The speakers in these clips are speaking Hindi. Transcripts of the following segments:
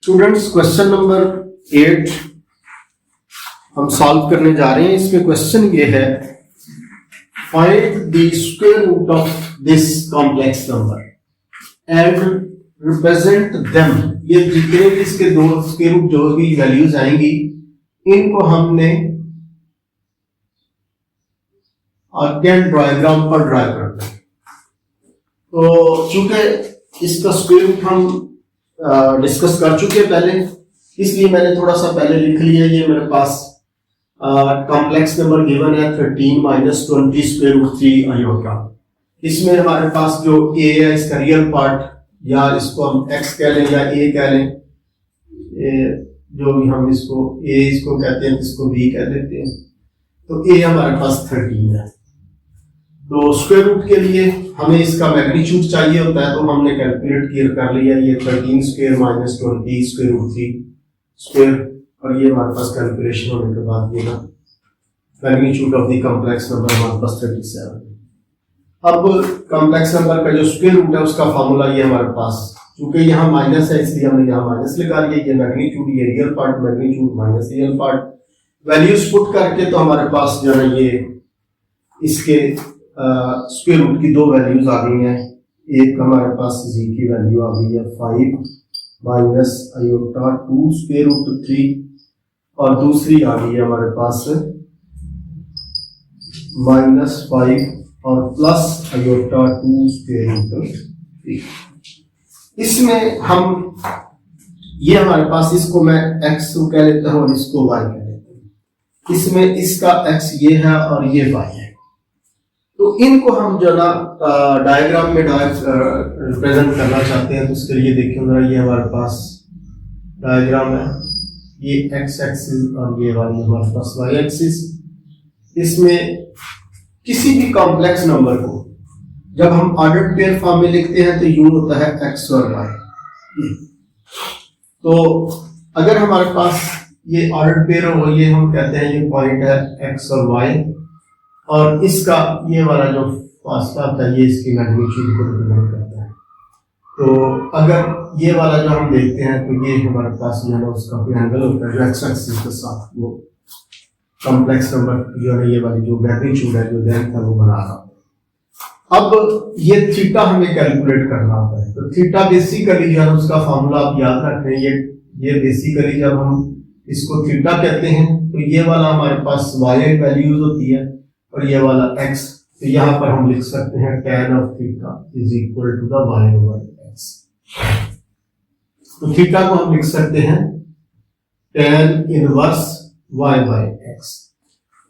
स्टूडेंट्स, क्वेश्चन नंबर 8 हम सॉल्व करने जा रहे हैं। इसमें क्वेश्चन ये है, find the square root of this complex number and represent them. ये जितने भी इसके दो स्क्वायर रूट जो भी वैल्यूज आएंगी, इनको हमने आर्कन डायग्राम पर ड्रा करना है। तो चूंकि इसका स्क्वायर रूट हम डिस्कस कर चुके हैं पहले, इसलिए मैंने थोड़ा सा पहले लिख लिया। ये मेरे पास कॉम्प्लेक्स नंबर गिवन है 13 माइनस 20 स्क्वायर रूट 3 आयोटा। इसमें हमारे पास जो a है इसका रियल पार्ट, या इसको हम x कह लें या a कह लें, जो भी हम इसको a इसको कहते हैं, इसको b कह देते हैं। तो a हमारे पास 13 है। तो स्क्वायर रूट के लिए हमें इसका मैग्नीट्यूड चाहिए होता है, तो हमने कैलकुलेट कर लिया। ये 13 square minus 20 square root 3 square, और ये हमारे पास कैलकुलेशन होने के बाद ये ना magnitude of the complex number हमारे पास 37। अब कॉम्प्लेक्स नंबर का जो स्क्वायर रूट है उसका फॉर्मूला ये हमारे पास, क्योंकि यहाँ माइनस है इसलिए हमने यहाँ माइनस लगा लिया। ये मैग्नीट्यूड, ये real part, magnitude minus real part, values put करके तो हमारे पास जो है ये इसके स्क्वायर रूट की दो वैल्यूज आ गई हैं। एक हमारे पास जी की वैल्यू आ गई है 5 माइनस आयोटा 2 स्क्वायर रूट 3, और दूसरी आ गई है हमारे पास -5 और प्लस आयोटा 2 स्क्वायर रूट 3। इसमें हम ये हमारे पास, इसको मैं x कह लेता हूं और इसको y कह लेता हूं। इसमें इसका x ये है और ये y है। तो इनको हम जो ना डायग्राम में रिप्रेजेंट करना चाहते हैं, तो उसके लिए देखिए जरा, ये हमारे पास डायग्राम है। ये x एक्सिस और ये वाली हमारे पास y एक्सिस। इसमें किसी भी कॉम्प्लेक्स नंबर को जब हम ऑर्डर्ड पेयर फॉर्म में लिखते हैं तो यूं होता है x और y। तो अगर हमारे पास ये ऑर्डर्ड पेयर हो, ये हम कहते हैं ये पॉइंट है x और y, और इसका ये वाला जो फासला था ये इसकी मैग्नीट्यूड को रिप्रेजेंट करता है। तो अगर ये वाला जो हम देखते हैं तो ये हमारे पास जो है ना उसका कोई एंगल होता है जो एक्स एक्सिस के साथ वो कॉम्प्लेक्स नंबर जो है ये वाली जो मैग्नीट्यूड है, जो लेंथ है, वो बना रहा है। अब ये थीटा हमें कैलकुलेट करना होता है। तो थीटा बेसिकली जो है उसका फॉर्मूला आप याद रख रहे हैं। ये बेसिकली जब हम इसको थीटा कहते हैं तो ये वाला हमारे पास y वैल्यूज होती है और ये वाला x। तो यहाँ पर हम लिख सकते हैं tan of theta is equal to the y over x। तो थीटा को हम लिख सकते हैं tan inverse y by x।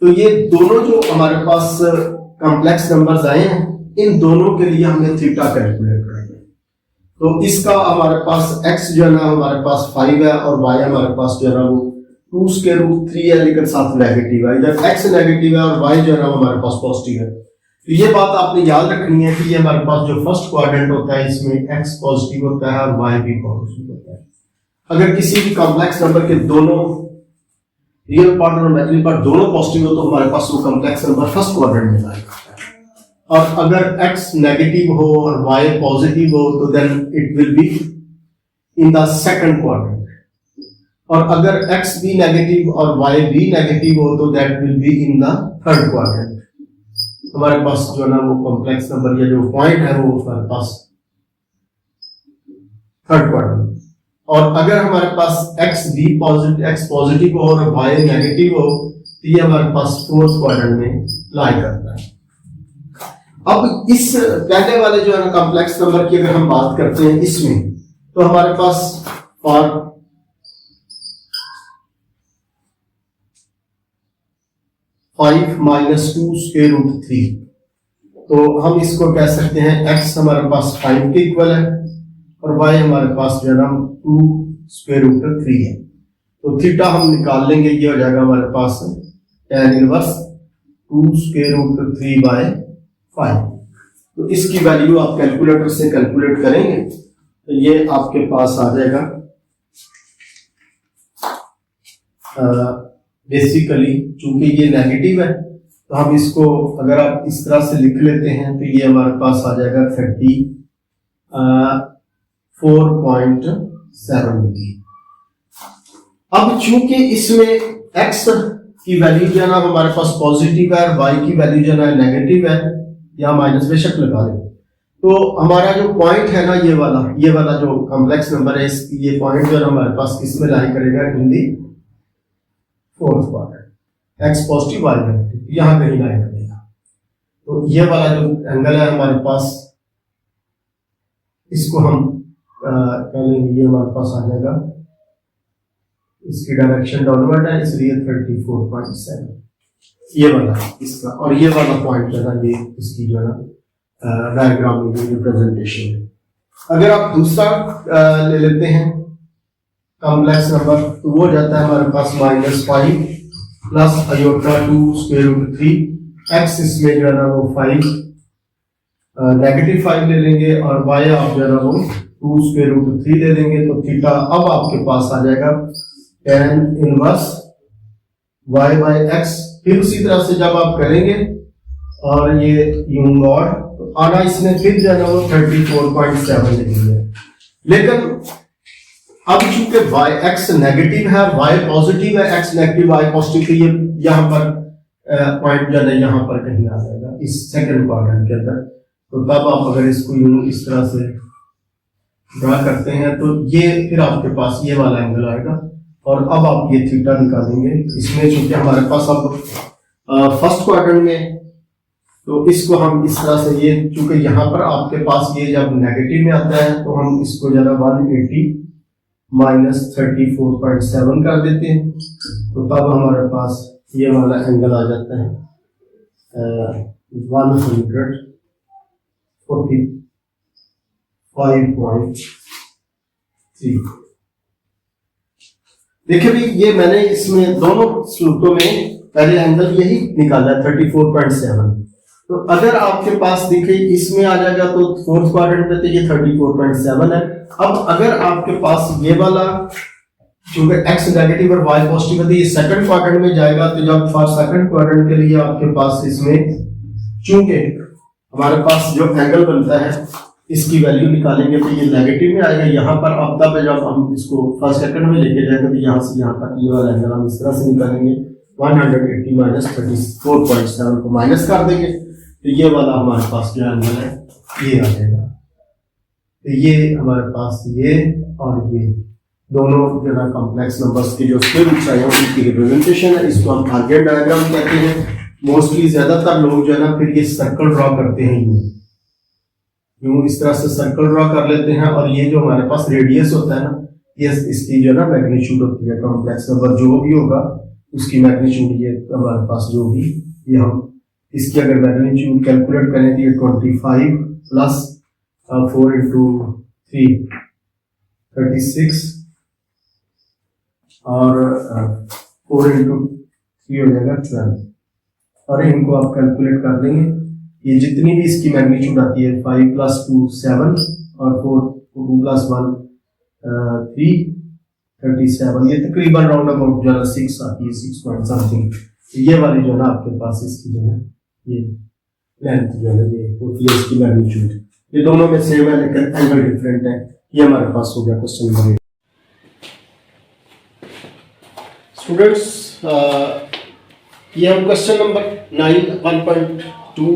तो ये दोनों जो हमारे पास कॉम्प्लेक्स नंबर्स आए हैं, इन दोनों के लिए हमें थीटा कैलकुलेट करना है। तो इसका हमारे पास x जो है ना हमारे पास 5 है और y हमारे पास जो है ना वो 2 स्क्वायर रूट 3 है, लेकिन साथ नेगेटिव है। इधर x नेगेटिव है और y जो है ना हमारे पास पॉजिटिव है। तो ये बात आपने याद रखनी है कि ये हमारे पास जो फर्स्ट क्वाड्रेंट होता है इसमें x पॉजिटिव होता है और y भी पॉजिटिव होता है। अगर किसी भी कॉम्प्लेक्स नंबर के दोनों रियल पार्ट और इमेजिनरी पार्ट दोनों पॉजिटिव हो तो हमारे पास वो कॉम्प्लेक्स नंबर फर्स्ट क्वाड्रेंट में आएगा। और अगर x नेगेटिव हो और y पॉजिटिव हो तो then it will be in the second quadrant. और अगर x भी नेगेटिव और y भी नेगेटिव हो तो that will be in the third quadrant. हमारे पास जो है ना वो कॉम्प्लेक्स नंबर या जो पॉइंट है वो हमारे पास थर्ड क्वाड्रेंट। और अगर हमारे पास x पॉजिटिव हो और y नेगेटिव हो तो ये हमारे पास फोर्थ क्वाड्रेंट में लाई करता है। अब इस पहले वाले जो है ना कॉम्प्लेक्स नंबर की अगर हम बात करते हैं इसमें, तो हमारे पास फॉर 5 माइनस 2 स्क्वायर रूट 3, तो हम इसको कह सकते हैं x हमारे पास 5 के इक्वल है और y हमारे पास जो है ना 2 स्क्वायर रूट 3 है। तो थीटा हम निकाल लेंगे, ये हो जाएगा हमारे पास tan inverse 2 square root 3 by 5। तो इसकी वैल्यू आप कैलकुलेटर से कैलकुलेट करेंगे तो ये आपके पास आ जाएगा बेसिकली, चूंकि ये नेगेटिव है तो हम इसको अगर आप इस तरह से लिख लेते हैं तो ये हमारे पास आ जाएगा 34.7 डिग्री। अब चूंकि इसमें x की वैल्यू जो है ना हमारे पास पॉजिटिव है, y की वैल्यू जो है ना नेगेटिव है, या माइनस बेशक लगा लें, तो हमारा जो पॉइंट है ना ये वाला जो कॉम्प्लेक्स नंबर है, ये पॉइंट जो है हमारे पास किसमें लाई करेगा, in the fourth quadrant, x positive y negative, यहाँ कहीं लाई करेगा। तो ये वाला जो एंगल है हमारे पास, इसको हम कह लेंगे, ये हमारे पास आ जाएगा, इसकी डायरेक्शन डाउनवर्ड है, इसलिए 34.7 ये वाला इसका, और ये वाला पॉइंट जो है ना ये इसकी जो है ना डायग्राम में रिप्रेजेंटेशन है। अगर आप दूसरा ले लेते हैं कॉम्प्लेक्स नंबर, तो वो जाता है हमारे पास -5 plus iota 2 square root 3, x इसमें जो है ना वो 5 -5 ले लेंगे, और वाई आप जो है ना वो 2 स्क्वायर रूट 3 ले लेंगे, तो थीटा अब आपके पास आ जाएगा tan inverse y by x। फिर उसी तरह से जब आप करेंगे और ये यूं लॉर्ड, तो आना इसने फिर जो है ना वो 34.7 लिखेंगे। लेकिन अब चूंकि x नेगेटिव है, y पॉजिटिव है, x नेगेटिव y पॉजिटिव, तो ये यहाँ पर पॉइंट जो है यहाँ पर कहीं आ जाएगा इस सेकंड क्वाड्रेंट के अंदर। तो तब आप अगर इसको यूं इस तरह से ड्रा करते हैं, तो ये फिर आपके पास ये वाला एंगल आएगा, और अब आप ये थीटा निकालेंगे इसमें, चूंकि हमारे पास अब फर्स्ट क्वाड्रेंट में, तो इसको हम इस तरह से, ये चूंकि यहाँ पर आपके पास ये जब नेगेटिव में आता है, तो हम इसको जरा 180 माइनस 34.7 कर देते हैं, तो तब हमारे पास ये वाला एंगल आ जाता है 145.3। देखिए भी ये मैंने इसमें दोनों सूत्रों में पहले एंगल यही निकाला है 34.7। तो अगर आपके पास देखिए इसमें आ जाएगा तो फोर्थ क्वाड्रेंट में, तो ये 34.7 है। अब अगर आपके पास ये वाला चूंकि x नेगेटिव और y पॉजिटिव है, तो ये सेकंड क्वाड्रेंट में जाएगा, तो जब फॉर सेकंड क्वाड्रेंट के लिए आपके पास इसमें चूंकि हमारे पास जो एंगल बनता है इसकी वैल्यू निकालेंगे, तो ये नेगेटिव में आएगा यहाँ पर। अब तब जब हम इसको फर्स्ट सेकंड में लेके जाएंगे, तो यहाँ से यहाँ तक ये वाला एंगल हम इस तरह से निकालेंगे, 180 माइनस 34.7 को माइनस कर देंगे, तो ये वाला हमारे पास जो एंगल है ये आ जाएगा। तो ये हमारे पास ये और ये दोनों जो है कॉम्प्लेक्स नंबर्स के जो स्क्वायर रूट्स आए हैं उनकी रिप्रेजेंटेशन है। इसको हम टारगेट डायग्राम कहते हैं। मोस्टली ज्यादातर लोग जो है ना फिर ये सर्कल ड्रॉ करते हैं, यूं इस तरह से सर्कल ड्रॉ कर लेते हैं, और ये जो हमारे पास रेडियस होता है ना, ये इसकी जो है ना मैग्नीट्यूड होती है। कॉम्प्लेक्स नंबर जो भी होगा उसकी मैग्नीट्यूड ये हमारे पास जो भी, ये हम इसकी अगर मैग्नीट्यूड कैलकुलेट करें तो ये 25 प्लस 4 इंटू 3 36 और 4 इंटू 3 हो जाएगा 12, और इनको आप कैलकुलेट कर लेंगे। ये जितनी भी इसकी मैग्नीट्यूड आती है 5 प्लस 2 7 और 4 2 प्लस 1 3 37, ये तकरीबन राउंड अबाउट जो है 6 आती है, 6 पॉइंट समथिंग। ये वाली जो है ना आपके पास इसकी जो है ये लेंथ जो है ये होती है इसकी मैग्नीट्यूड। ये दोनों में सेम है लेकिन एंगल डिफरेंट है। ये हमारे पास हो गया क्वेश्चन नंबर 8। स्टूडेंट्स ये हम क्वेश्चन नंबर 9 1.2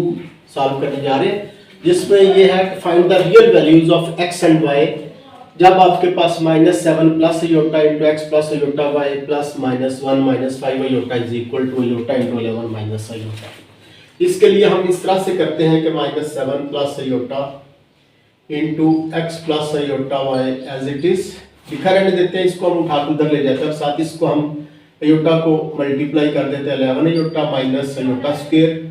सॉल्व करने जा रहे हैं, जिसमें ये है find the real values of x and y जब आपके पास -7 plus iota into x plus iota y plus -1 -5 iota is equal to iota into 11 minus iota. इसके लिए हम इस तरह से करते हैं कि -7 plus iota into x plus iota y as it is लिखा रहने देते हैं। इसको हम उठा उधर ले जाते हैं और साथ इसको हम अयोटा को मल्टीप्लाई कर देते हैं 11 अयोटा माइनस अयोटा स्क्वायर,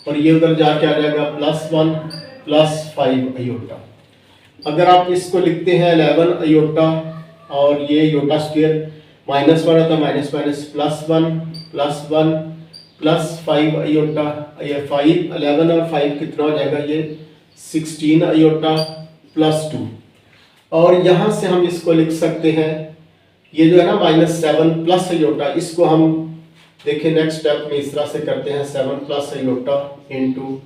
और ये उधर जाके आ जाएगा +1 प्लस 5 अयोटा। अगर आप इसको लिखते हैं 11 अयोटा और ये अयोटा स्क्वायर -1 होता है माइनस माइनस +1 प्लस 5 अयोटा, ये 5 11 और 5 कितना हो जाएगा ये 16 अयोटा प्लस 2। और यहाँ से हम इसको लिख सकते हैं ये जो है ना -7 प्लस अयोटा, इसको हम देखिए नेक्स्ट स्टेप में इस तरह से करते हैं 7 plus iota into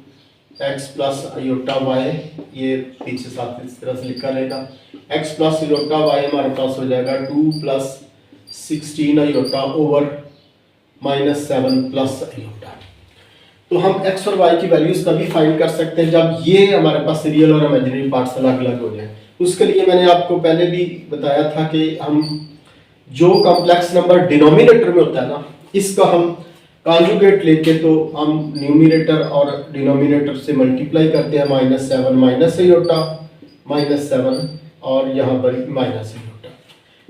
x plus iota y, ये पीछे साथ इस तरह से लिखा रहेगा। एक्स प्लस अयोटा वाई हमारे पास हो जाएगा 2 plus 16 iota over -7 plus iota. तो हम x और y की वैल्यूज तभी फाइंड कर सकते हैं जब ये हमारे पास रियल और इमेजिनरी पार्ट्स अलग अलग हो जाए। उसके लिए मैंने आपको पहले भी बताया था कि हम जो कॉम्प्लेक्स नंबर डिनोमिनेटर में होता है ना, इसका हम कॉन्जुगेट लेके तो हम न्यूमरेटर और डिनोमिनेटर से मल्टीप्लाई करते हैं, -7 माइनस आयोटा -7 और यहाँ पर माइनस आयोटा,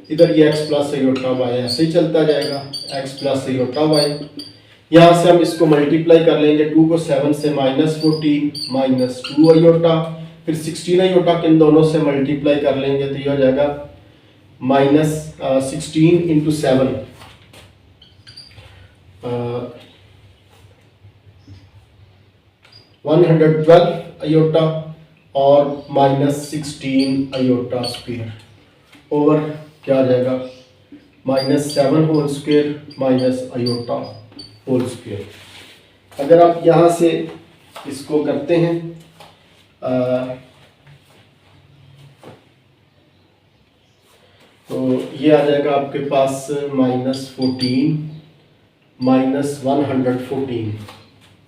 इधर ये x प्लस आयोटा y ऐसे ही चलता जाएगा, x प्लस आयोटा y। यहाँ से हम इसको मल्टीप्लाई कर लेंगे, 2 को 7 से -14 -2 आयोटा, फिर 16 आयोटा के इन दोनों से मल्टीप्लाई कर लेंगे तो ये हो जाएगा -16 इंटू 7 112 आयोटा और -16 आयोटा स्क्वायर ओवर क्या आ जाएगा -7 whole square minus iota whole square. अगर आप यहाँ से इसको करते हैं तो ये आ जाएगा आपके पास -14 -114,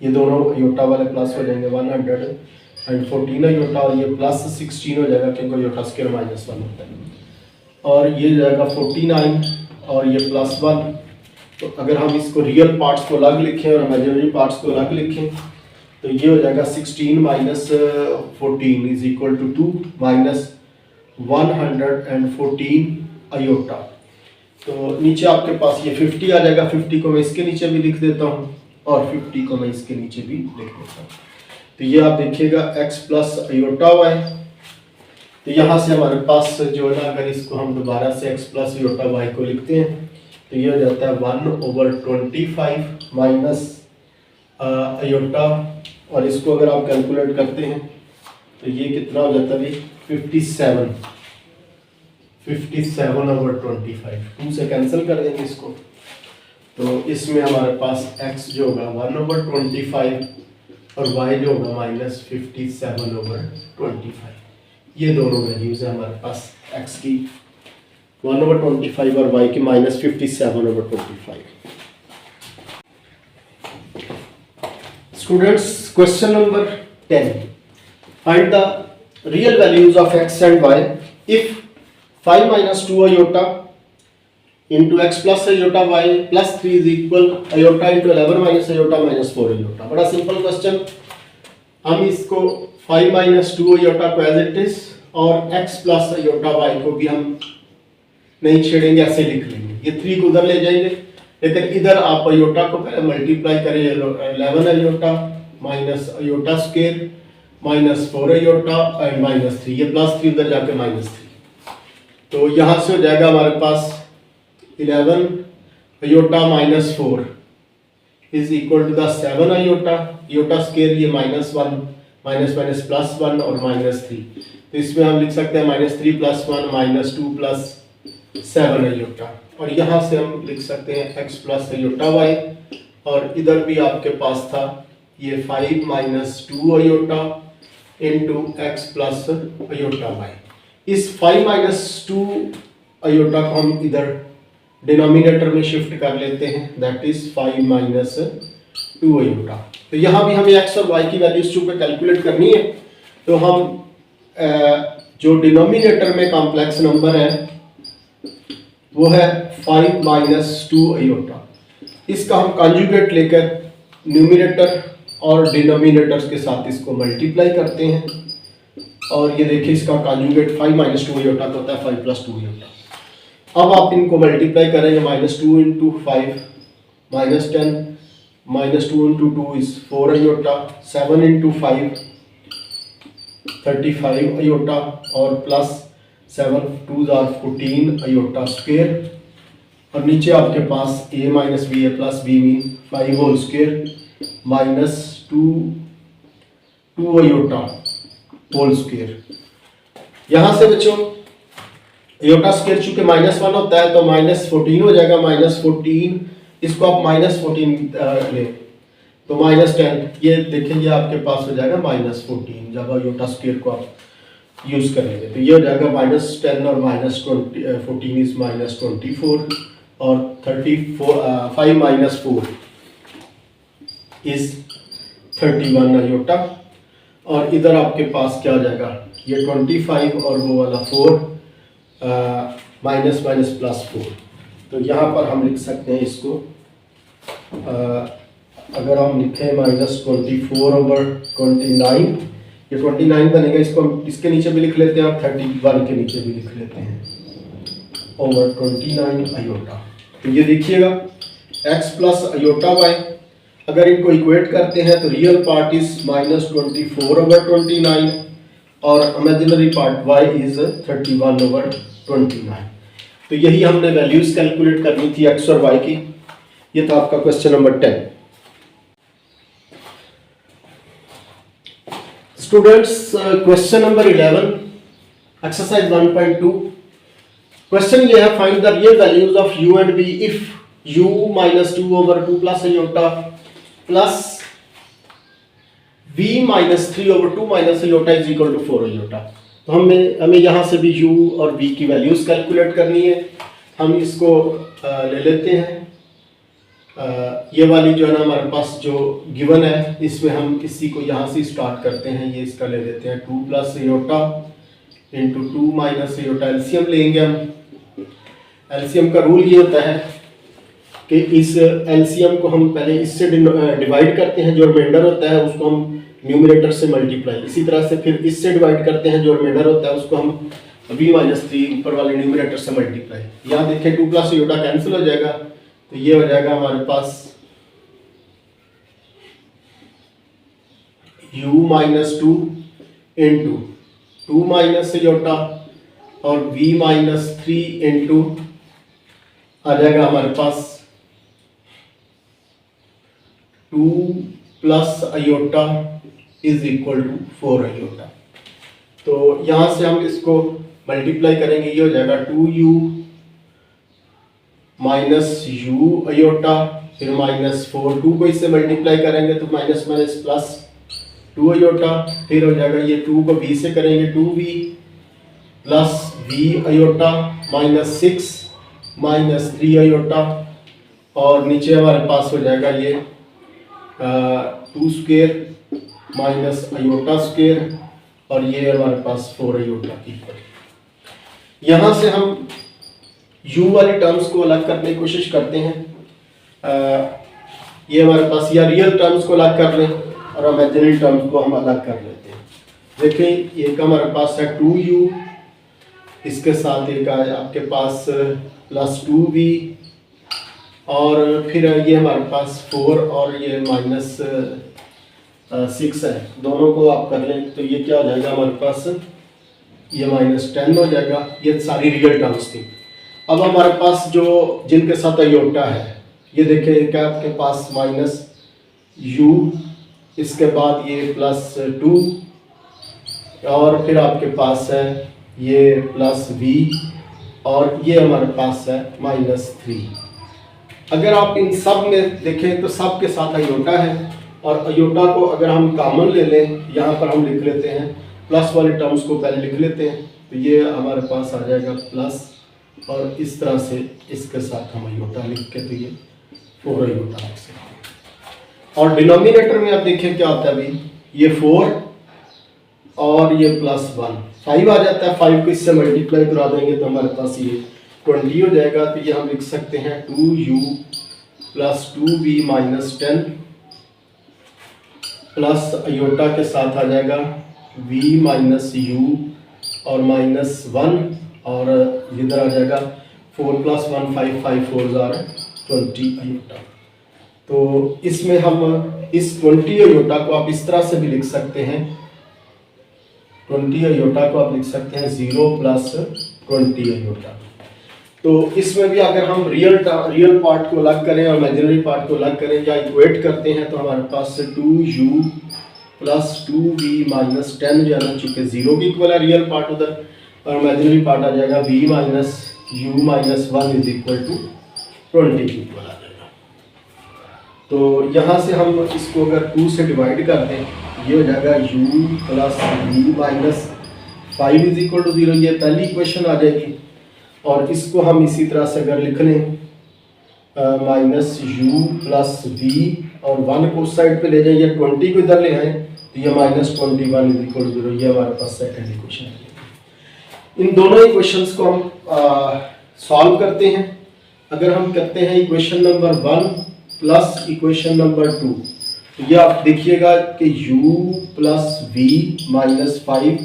ये दोनों आयोटा वाले प्लस हो जाएंगे 114 आयोटा और ये +16 हो जाएगा क्योंकि आयोटा स्क्वायर -1 होता है, और ये जाएगा 49 और ये +1। तो अगर हम इसको रियल पार्ट्स को अलग लिखें और इमेजिनरी पार्ट्स को अलग लिखें तो ये हो जाएगा 16 minus 14 is equal to 2 minus 114 iota. तो नीचे आपके पास ये 50 आ जाएगा, 50 को मैं इसके नीचे भी लिख देता हूँ और 50 को मैं इसके नीचे भी लिख देता हूँ। तो ये आप देखिएगा x प्लस आयोटा y। तो यहाँ से हमारे पास जो है ना, अगर इसको हम दोबारा से x प्लस आयोटा y को लिखते हैं तो ये हो जाता है 1/25 माइनस आयोटा, और इसको अगर आप कैलकुलेट करते हैं तो ये कितना हो जाता है 57/25, 2 से कैंसिल कर देंगे इसको। तो इसमें हमारे पास x जो होगा 1/25 और y जो होगा -57/25। ये दोनों वैल्यूज है हमारे पास x की 1/25 और y की -57/25। Students, question number 10. Find the real values of x and y if 5 minus 2 iota into x plus iota y plus 3 is equal iota into 11 minus iota minus 4 iota। बड़ा सिंपल क्वेश्चन। हम इसको 5 minus 2 iota को एज इट इज और x plus iota y को भी हम नहीं छेड़ेंगे, ऐसे लिख लेंगे। ये 3 को उधर ले जाएंगे, लेकिन इधर आप आयोटा को पहले मल्टीप्लाई करें, 11 iota minus iota square minus 4 iota and -3, ये +3 उधर जाके -3। तो यहाँ से हो जाएगा हमारे पास 11 iota minus 4 is equal to the 7 iota, iota square ये -1 माइनस माइनस +1 और -3। तो इसमें हम लिख सकते हैं -3 + 1 -2 + 7 आयोटा, और यहाँ से हम लिख सकते हैं x प्लस आयोटा y, और इधर भी आपके पास था ये 5 - 2 iota into x plus iota y। इस 5 - 2 आयोटा को हम इधर डिनोमिनेटर में शिफ्ट कर लेते हैं, दैट इज 5 - 2 आयोटा। तो यहाँ भी हमें x और y की वैल्यूज चूंकि कैलकुलेट करनी है, तो हम जो डिनोमिनेटर में कॉम्प्लेक्स नंबर है वो है 5 - 2 आयोटा। इसका हम कॉन्जुगेट लेकर न्यूमरेटर और डिनोमिनेटर्स के साथ इसको मल्टीप्लाई करते हैं, और ये देखिए इसका कॉन्जुगेट 5 - 2 आयोटा तो होता है 5 + 2 आयोटा। अब आप इनको मल्टीप्लाई करेंगे, -2 × 5 -10 -2 × 2 इज 4 आयोटा, 7 × 5 35 आयोटा और प्लस 7 2 are 14 आयोटा स्क्वायर, और नीचे आपके पास a - b a + b mean 5 whole square -2 iota whole square. यहाँ से बच्चों आयोटा स्क्वायर चूंकि -1 होता है तो -14 हो जाएगा, -14 इसको आप -14 लें तो -10, ये देखें ये आपके पास हो जाएगा -14 जब आयोटा स्क्वायर को आप यूज करेंगे। तो ये हो जाएगा -10 और -14 इज -24 और 5 माइनस 4 इज 31 आयोटा। और इधर आपके पास क्या हो जाएगा, ये 25 और वो वाला 4 माइनस माइनस प्लस 4। तो यहाँ पर हम लिख सकते हैं इसको, अगर हम लिखें -24/29, ये 29 बनेगा, इसको हम इसके नीचे भी लिख लेते हैं और 31 के नीचे भी लिख लेते हैं ओवर 29 आयोटा। तो ये देखिएगा x प्लस आयोटा y, अगर इनको इक्वेट करते हैं तो रियल पार्ट इज -24/29 और इमेजिनरी पार्ट y इज 31/29। तो यही हमने वैल्यूज कैलकुलेट करनी थी x और y की। ये था आपका question number 10। Students, question number 11 exercise 1.2। Question ये है, find the real values of u and v if u -2/2 plus iota plus v -3/2 minus iota is equal to 4 iota. तो हमें यहाँ से भी u और v की वैल्यूज कैलकुलेट करनी है। हम इसको ले लेते हैं, ये वाली जो है ना हमारे पास जो गिवन है, इसमें हम इसी को यहाँ से स्टार्ट करते हैं। ये इसका ले लेते हैं 2 plus iota into 2 minus iota. LCM लेंगे हम। एलसीएम का रूल ये होता है कि इस एलसीएम को हम पहले इससे डिवाइड करते हैं, जो रिमाइंडर होता है उसको हम न्यूमरेटर से मल्टीप्लाई, इसी तरह से फिर इससे डिवाइड करते हैं, जो रिमाइंडर होता है उसको हम v-3 ऊपर वाले न्यूमरेटर से मल्टीप्लाई। यहाँ देखें 2 प्लस आयोटा कैंसिल हो जाएगा, तो ये हो जाएगा हमारे पास u -2 इंटू 2 माइनस आयोटा और v-3 इंटू आ जाएगा हमारे पास 2 plus iota is equal to 4 iota. तो यहां से हम इसको मल्टीप्लाई करेंगे, ये हो जाएगा 2u माइनस u आयोटा फिर -4, 2 को इससे मल्टीप्लाई करेंगे तो माइनस माइनस प्लस 2 आयोटा, फिर हो जाएगा ये 2 को v से करेंगे 2v plus v iota -6 -3 iota, और नीचे हमारे पास हो जाएगा ये 2 स्क्वायर माइनस आयोटा स्क्वायर, और ये हमारे पास 4 आयोटा इक्वल। यहाँ से हम u वाली टर्म्स को अलग करने की कोशिश करते हैं। ये हमारे पास या रियल टर्म्स को अलग कर लें और इमेजिनरी टर्म्स को हम अलग कर लेते हैं। देखिए एक हमारे पास है 2u, इसके साथ एक आपके पास प्लस 2v, और फिर ये हमारे पास 4 और ये -6 है, दोनों को आप कर लें तो ये क्या हो जाएगा हमारे पास, ये -10 हो जाएगा। ये सारी रियल टर्म्स थी। अब हमारे पास जो जिनके साथ आयोटा है, ये देखिए क्या आपके पास -u, इसके बाद ये +2 और फिर आपके पास है ये +v और ये हमारे पास है -3। अगर आप इन सब में देखें तो सब के साथ आयोटा है, और आयोटा को अगर हम कॉमन ले लें, यहाँ पर हम लिख लेते हैं प्लस वाले टर्म्स को पहले लिख लेते हैं, तो ये हमारे पास आ जाएगा प्लस, और इस तरह से इसके साथ हम आयोटा लिख के तो ये 4 आयोटा लिख सकते हैं। और डिनोमिनेटर में आप देखिए क्या होता है अभी, ये 4 और ये +1 5 आ जाता है। 5 को इससे मल्टीप्लाई करा देंगे तो हमारे पास ये 20 हो जाएगा। तो ये हम लिख सकते हैं 2u + 2v - 10 प्लस आयोटा के साथ आ जाएगा v - u और -1, और इधर आ जाएगा 4 + 1 5 5 4 = 20 आयोटा। तो इसमें हम इस 20 आयोटा को आप इस तरह से भी लिख सकते हैं, 20 आयोटा को आप लिख सकते हैं 0 + 20 आयोटा। तो इसमें भी अगर हम रियल पार्ट को अलग करें और इमेजिनरी पार्ट को अलग करें या इक्वेट करते हैं तो हमारे पास 2u + 2v - 10 जो है ना, चूँकि 0 की इक्वल है रियल पार्ट उधर, और इमेजिनरी पार्ट आ जाएगा v - u - 1 = 20 की इक्वल आ जाएगा। तो यहाँ से हम इसको अगर 2 से डिवाइड कर दें, ये हो जाएगा u + v - 5 = 0, ये पहली इक्वेशन आ जाएगी। और इसको हम इसी तरह से अगर लिख लें माइनस यू प्लस वी और 1 को उस साइड पे ले जाइए, 20 को इधर ले आए तो ये माइनस 21 इज इक्वल टू 0। ये हमारे पास सेकंड इक्वेशन है। इन दोनों इक्वेशंस को हम सॉल्व करते हैं। अगर हम करते हैं equation number 1 plus equation number 2, तो ये आप देखिएगा कि u प्लस वी माइनस 5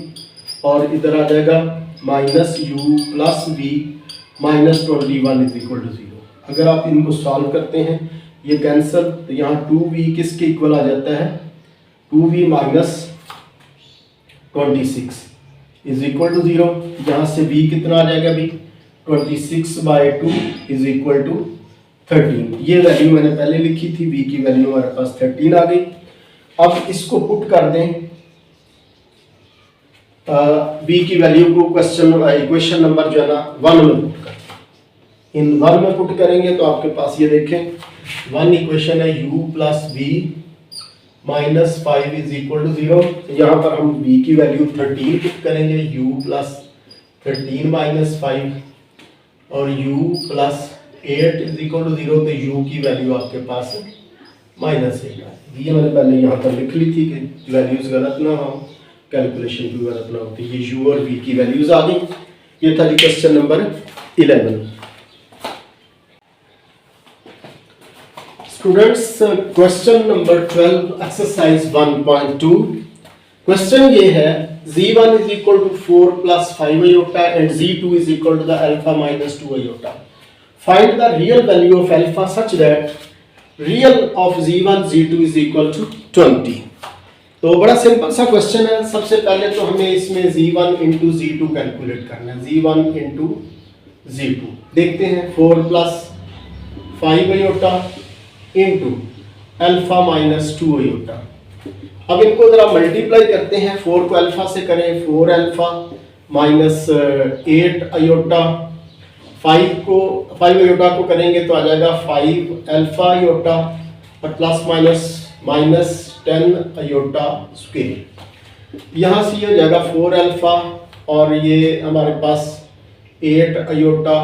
और इधर आ जाएगा minus u plus v minus 21 is equal to 0। अगर आप इनको सॉल्व करते हैं ये कैंसिल, तो यहाँ 2v किसके इक्वल आ जाता है, 2v minus 26 is equal to 0। यहाँ से v कितना आ जाएगा अभी, 26/2 इज इक्वल टू 13। ये वैल्यू मैंने पहले लिखी थी, v की वैल्यू हमारे पास 13 आ गई। अब इसको पुट कर दें, v की वैल्यू को इक्वेशन नंबर जो है ना 1 में पुट कर, इन 1 में पुट करेंगे तो आपके पास ये देखें 1 इक्वेशन है u plus v minus 5 is equal to 0। यहाँ पर हम v की वैल्यू 13 पुट करेंगे, u प्लस 13 माइनस 5 और u plus 8 is equal to 0। तो u की वैल्यू आपके पास माइनस 8 है। ये मैंने पहले यहाँ पर लिख ली थी कि वैल्यूज गलत ना हो, कैलकुलेशन भी गलत ना होती। ये u और v की वैल्यूज आ गई। ये था जी question number 11। Students, question number 12 exercise 1.2। Question ये है z1 is equal to 4 plus 5 iota and z2 is equal to the alpha minus 2 iota. Find the real value of alpha such that real of z1 z2 is equal to 20। तो बड़ा सिंपल सा क्वेश्चन है। सबसे पहले तो हमें इसमें z1 इंटू z2 कैलकुलेट करना है। z1 इंटू z2 देखते हैं, 4 plus 5 iota into alpha minus 2 iota। अब इनको जरा मल्टीप्लाई करते हैं, 4 को अल्फा से करें, 4 अल्फा माइनस 8 iota, 5 iota को करेंगे तो आ जाएगा 5 अल्फा iota और प्लस माइनस 10 iota स्क्वायर। यहाँ से ये हो जाएगा 4 अल्फा और ये हमारे पास 8 iota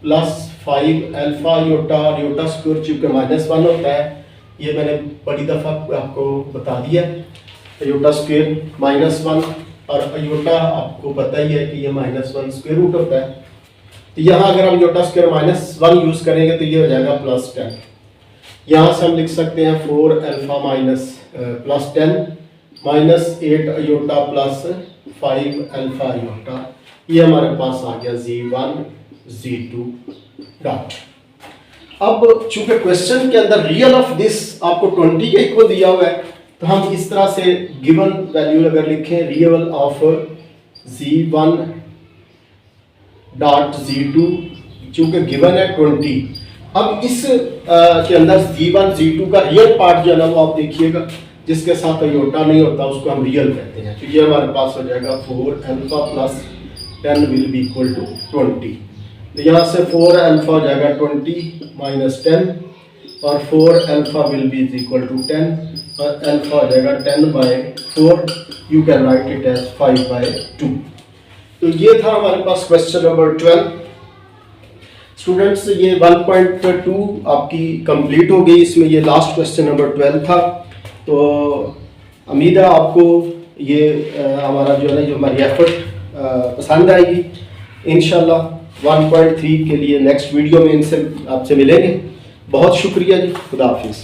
प्लस 5 अल्फा iota और iota स्क्वायर चूंकि -1 होता है, ये मैंने बड़ी दफ़ा आपको बता दिया। iota स्क्वायर -1 और iota आपको पता ही है कि ये -1 स्क्वायर रूट होता है। तो यहाँ अगर हम iota स्क्वायर -1 यूज़ करेंगे तो ये हो जाएगा प्लस 10। यहाँ से हम लिख सकते हैं 4 alpha minus plus 10 minus 8 iota plus 5 alpha iota। ये हमारे पास आ गया z1 z2 डॉट। अब चूंकि क्वेश्चन के अंदर रियल ऑफ दिस आपको 20 के इक्वल दिया हुआ है, तो हम इस तरह से गिवन वैल्यू अगर लिखें, real of z1 dot z2 चूंकि गिवन है 20। अब इस के अंदर z1 z2 का रियल पार्ट जो है ना वो आप देखिएगा, जिसके साथ iota नहीं होता उसको हम रियल कहते हैं। तो ये हमारे पास हो जाएगा 4 alpha plus 10 will be equal to 20। तो यहाँ से 4 अल्फा हो जाएगा 20 माइनस 10 और 4 alpha will be is equal to 10 और अल्फा हो जाएगा 10/4। You can write it as 5/2। तो ये था हमारे पास क्वेश्चन नंबर 12। स्टूडेंट्स, ये 1.2 आपकी कंप्लीट हो गई। इसमें ये लास्ट क्वेश्चन नंबर 12 था। तो उम्मीद है आपको ये हमारा जो है ना, जो हमारी एफर्ट पसंद आएगी। इंशाल्लाह 1.3 के लिए नेक्स्ट वीडियो में इनसे आपसे मिलेंगे। बहुत शुक्रिया जी, खुदा हाफिज़।